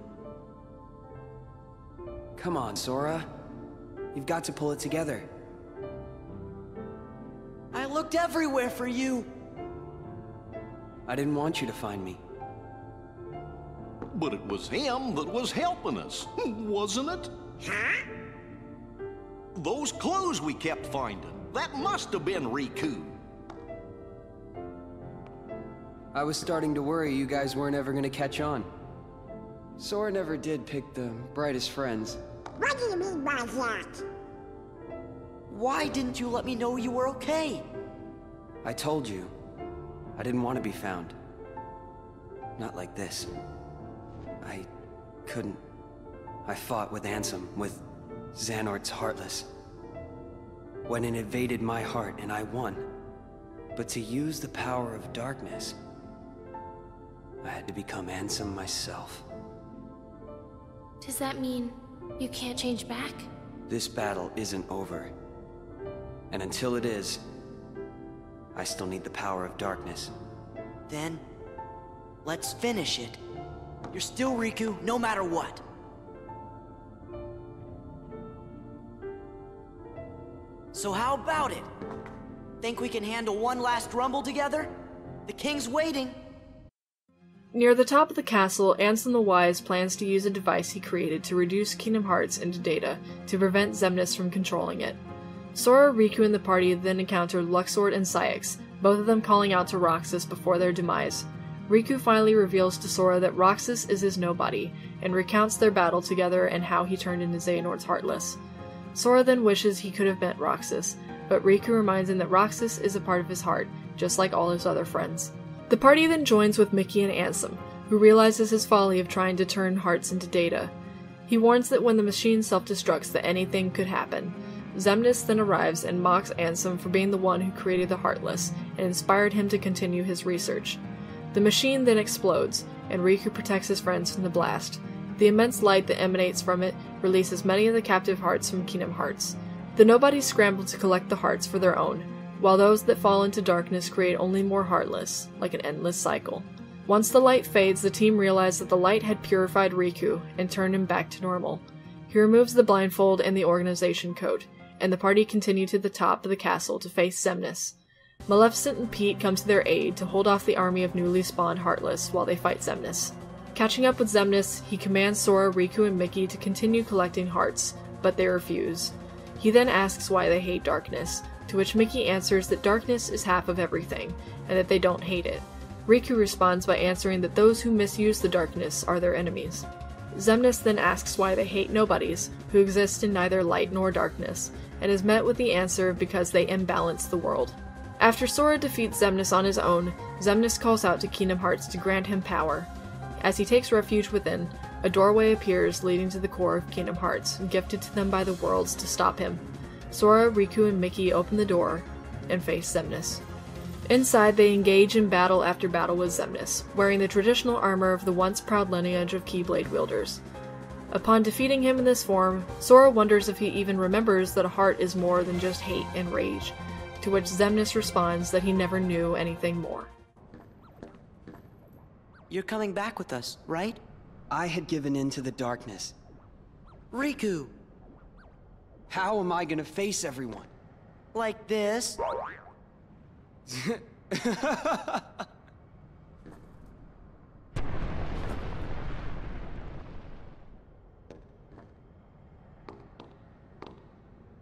Come on, Sora. You've got to pull it together. I looked everywhere for you. I didn't want you to find me. But it was him that was helping us, wasn't it? Huh? Those clues we kept finding. That must have been Riku. I was starting to worry you guys weren't ever gonna catch on. Sora never did pick the brightest friends. What do you mean by that? Why didn't you let me know you were okay? I told you. I didn't want to be found. Not like this. I couldn't. I fought with Ansem, with Xenort's Heartless. When it invaded my heart and I won. But to use the power of darkness, I had to become Ansem myself. Does that mean you can't change back? This battle isn't over. And until it is, I still need the power of darkness. Then, let's finish it. You're still Riku, no matter what. So how about it? Think we can handle one last rumble together? The king's waiting. Near the top of the castle, Ansem the Wise plans to use a device he created to reduce Kingdom Hearts into data to prevent Xemnas from controlling it. Sora, Riku, and the party then encounter Luxord and Syx, both of them calling out to Roxas before their demise. Riku finally reveals to Sora that Roxas is his nobody, and recounts their battle together and how he turned into Xehanort's Heartless. Sora then wishes he could have met Roxas, but Riku reminds him that Roxas is a part of his heart, just like all his other friends. The party then joins with Mickey and Ansem, who realizes his folly of trying to turn hearts into data. He warns that when the machine self-destructs that anything could happen. Xemnas then arrives and mocks Ansem for being the one who created the Heartless, and inspired him to continue his research. The machine then explodes, and Riku protects his friends from the blast. The immense light that emanates from it releases many of the captive hearts from Kingdom Hearts. The nobodies scramble to collect the hearts for their own, while those that fall into darkness create only more Heartless, like an endless cycle. Once the light fades, the team realize that the light had purified Riku and turned him back to normal. He removes the blindfold and the organization code, and the party continue to the top of the castle to face Xemnas. Maleficent and Pete come to their aid to hold off the army of newly spawned Heartless while they fight Xemnas. Catching up with Xemnas, he commands Sora, Riku, and Mickey to continue collecting hearts, but they refuse. He then asks why they hate darkness, to which Mickey answers that darkness is half of everything, and that they don't hate it. Riku responds by answering that those who misuse the darkness are their enemies. Xemnas then asks why they hate nobodies, who exist in neither light nor darkness, and is met with the answer because they imbalance the world. After Sora defeats Xemnas on his own, Xemnas calls out to Kingdom Hearts to grant him power. As he takes refuge within, a doorway appears leading to the core of Kingdom Hearts, gifted to them by the worlds to stop him. Sora, Riku, and Mickey open the door and face Xemnas. Inside, they engage in battle after battle with Xemnas, wearing the traditional armor of the once proud lineage of Keyblade wielders. Upon defeating him in this form, Sora wonders if he even remembers that a heart is more than just hate and rage, to which Xemnas responds that he never knew anything more. You're coming back with us, right? I had given in to the darkness. Riku! How am I gonna face everyone? Like this.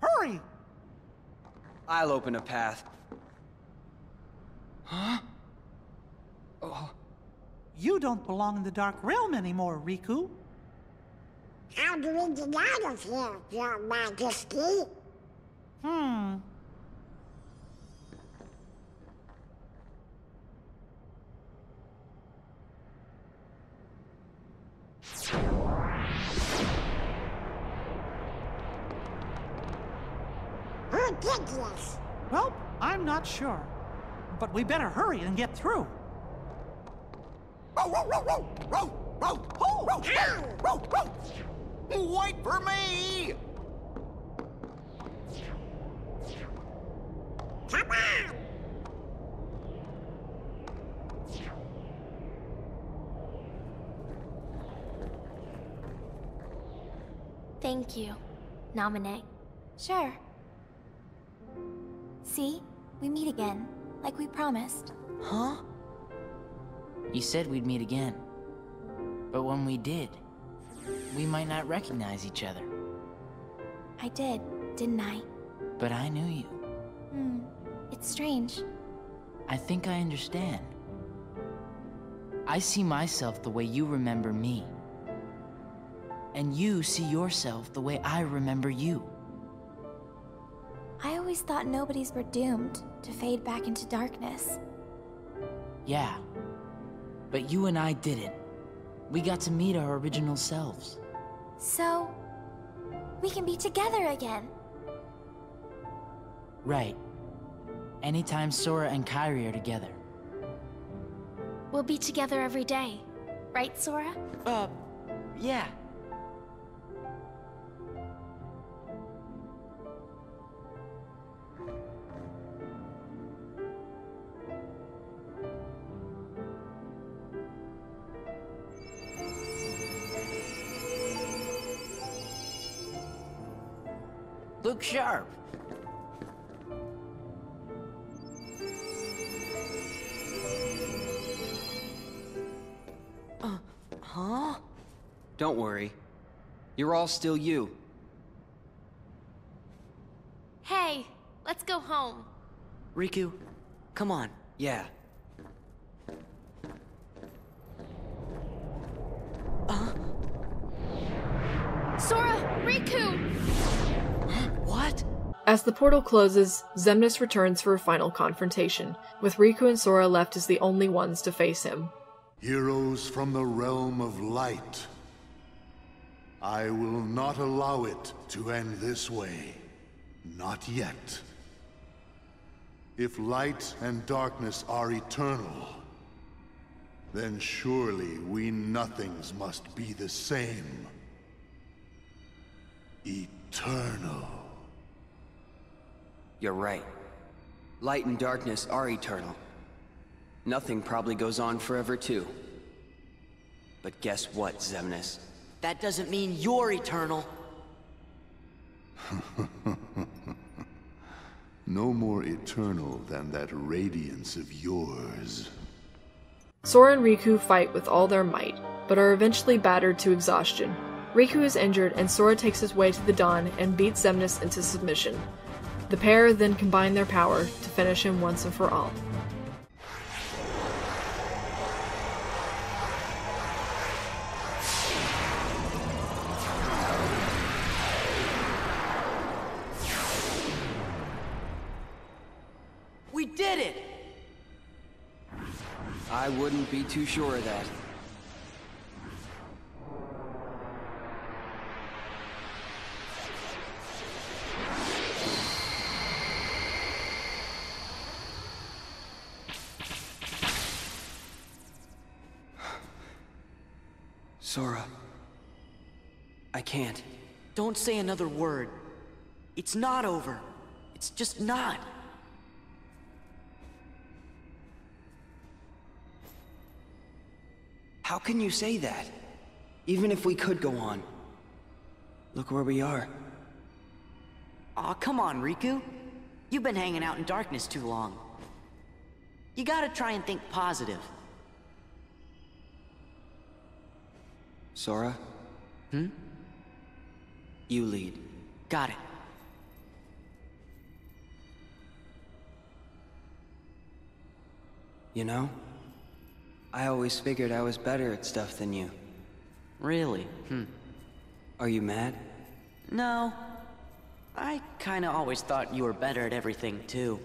Hurry! I'll open a path. Huh? Oh. You don't belong in the Dark Realm anymore, Riku. How do we get out of here, Your Majesty? Who did this? Well, I'm not sure. But we better hurry and get through. Wait for me! Come on! Thank you, Naminé. Sure. See? We meet again, like we promised. Huh? You said we'd meet again. But when we did, we might not recognize each other. I did, didn't I? But I knew you. It's strange. I think I understand. I see myself the way you remember me. And you see yourself the way I remember you. I always thought nobodies were doomed to fade back into darkness. Yeah. But you and I didn't. We got to meet our original selves. So, we can be together again. Right. Anytime Sora and Kairi are together. We'll be together every day. Right, Sora? Yeah. Look sharp. Huh? Don't worry. You're all still you. Hey, let's go home. Riku, come on. Yeah. Sora! Riku! What? As the portal closes, Xemnas returns for a final confrontation, with Riku and Sora left as the only ones to face him. Heroes from the realm of light. I will not allow it to end this way. Not yet. If light and darkness are eternal, then surely we nothings must be the same. Eternal. You're right. Light and darkness are eternal. Nothing probably goes on forever too. But guess what, Xemnas? That doesn't mean you're eternal. No more eternal than that radiance of yours. Sora and Riku fight with all their might, but are eventually battered to exhaustion. Riku is injured and Sora takes his way to the dawn and beats Xemnas into submission. The pair then combine their power to finish him once and for all. We did it! I wouldn't be too sure of that. Sora. I can't. Don't say another word. It's not over. It's just not. How can you say that? Even if we could go on. Look where we are. Aw, come on, Riku. You've been hanging out in darkness too long. You gotta try and think positive. Sora? Hmm? You lead. Got it. You know, I always figured I was better at stuff than you. Really? Are you mad? No. I kinda always thought you were better at everything, too.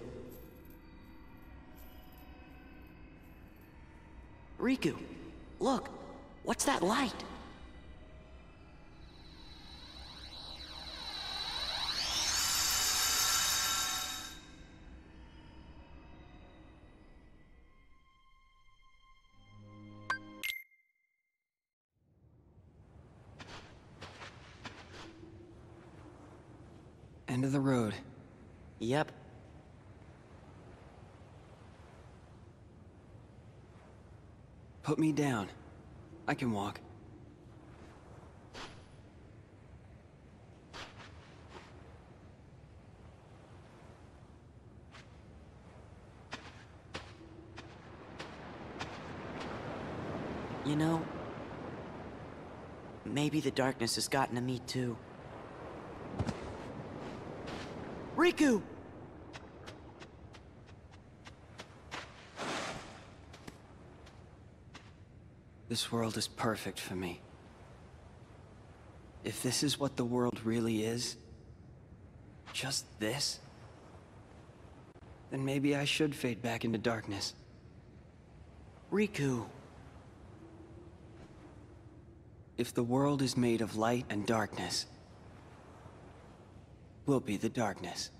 Riku, look. What's that light? End of the road. Yep. Put me down. I can walk. You know, maybe the darkness has gotten to me too. Riku! This world is perfect for me. If this is what the world really is, just this, then maybe I should fade back into darkness. Riku. If the world is made of light and darkness, we'll be the darkness.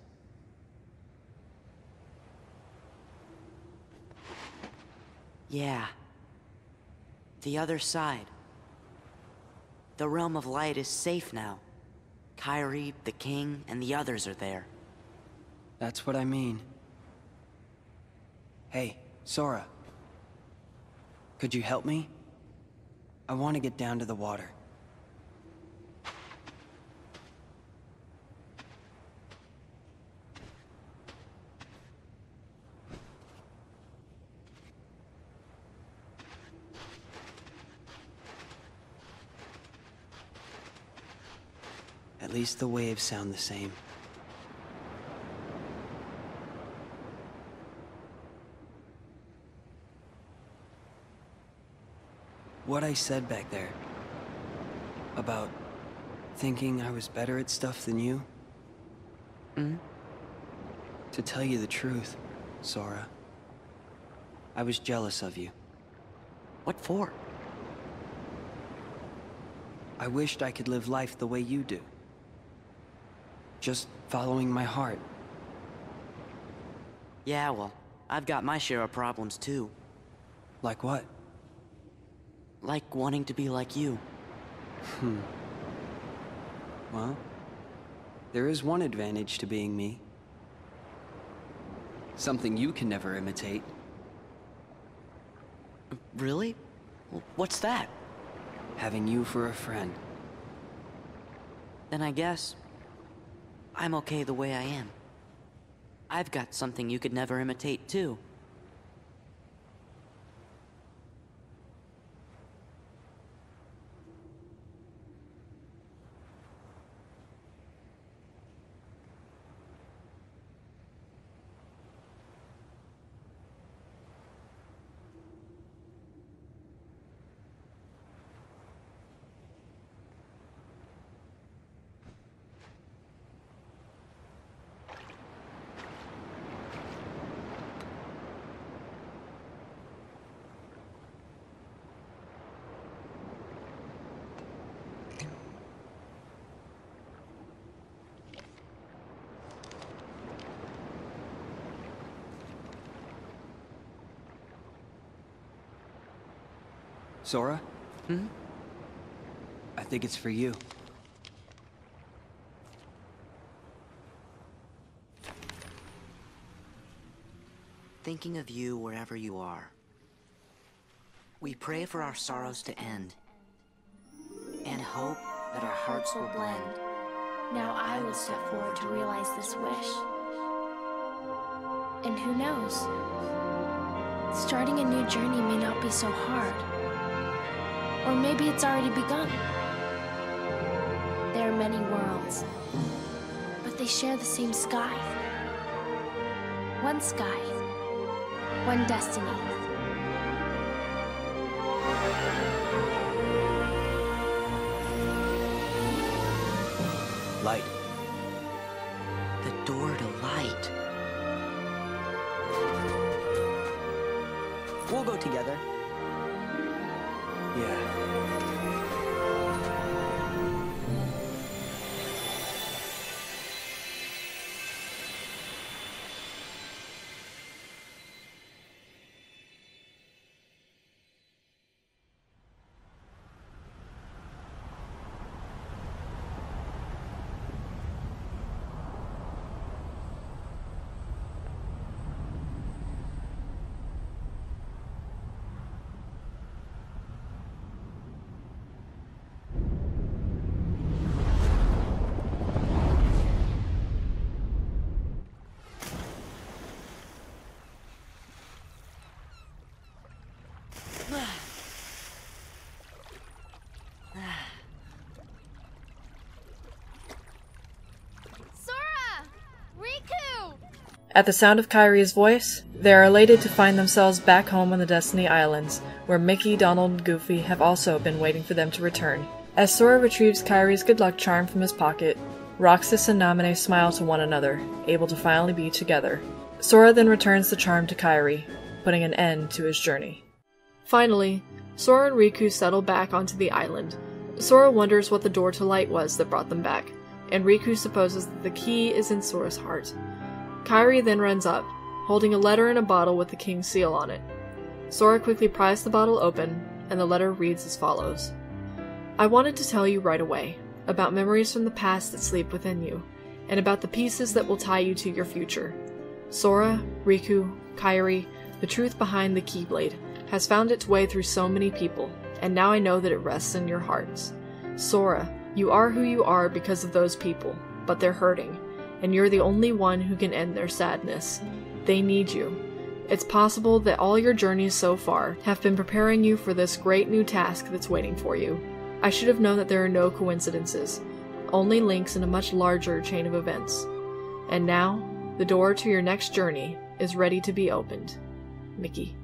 Yeah. The other side. The realm of light is safe now. Kairi, the king, and the others are there. That's what I mean. Hey, Sora. Could you help me? I want to get down to the water. At least the waves sound the same. What I said back there, about thinking I was better at stuff than you? To tell you the truth, Sora, I was jealous of you. What for? I wished I could live life the way you do. Just following my heart. Yeah, well, I've got my share of problems too. Like what? Like wanting to be like you. Well, there is one advantage to being me. Something you can never imitate. Really? What's that? Having you for a friend. Then I guess I'm okay the way I am. I've got something you could never imitate too. Sora? I think it's for you. Thinking of you wherever you are. We pray for our sorrows to end, and hope that our hearts will blend. Now I will step forward to realize this wish. And who knows? Starting a new journey may not be so hard. Or maybe it's already begun. There are many worlds, but they share the same sky. One sky, one destiny. Light. The door to light. We'll go together. Yeah. Sora! Riku! At the sound of Kairi's voice, they are elated to find themselves back home on the Destiny Islands, where Mickey, Donald, and Goofy have also been waiting for them to return. As Sora retrieves Kairi's good luck charm from his pocket, Roxas and Naminé smile to one another, able to finally be together. Sora then returns the charm to Kairi, putting an end to his journey. Finally, Sora and Riku settle back onto the island. Sora wonders what the door to light was that brought them back, and Riku supposes that the key is in Sora's heart. Kairi then runs up, holding a letter and a bottle with the king's seal on it. Sora quickly pries the bottle open, and the letter reads as follows. I wanted to tell you right away, about memories from the past that sleep within you, and about the pieces that will tie you to your future. Sora, Riku, Kairi, the truth behind the Keyblade, has found its way through so many people, and now I know that it rests in your hearts. Sora, you are who you are because of those people, but they're hurting, and you're the only one who can end their sadness. They need you. It's possible that all your journeys so far have been preparing you for this great new task that's waiting for you. I should have known that there are no coincidences, only links in a much larger chain of events. And now, the door to your next journey is ready to be opened. Mickey.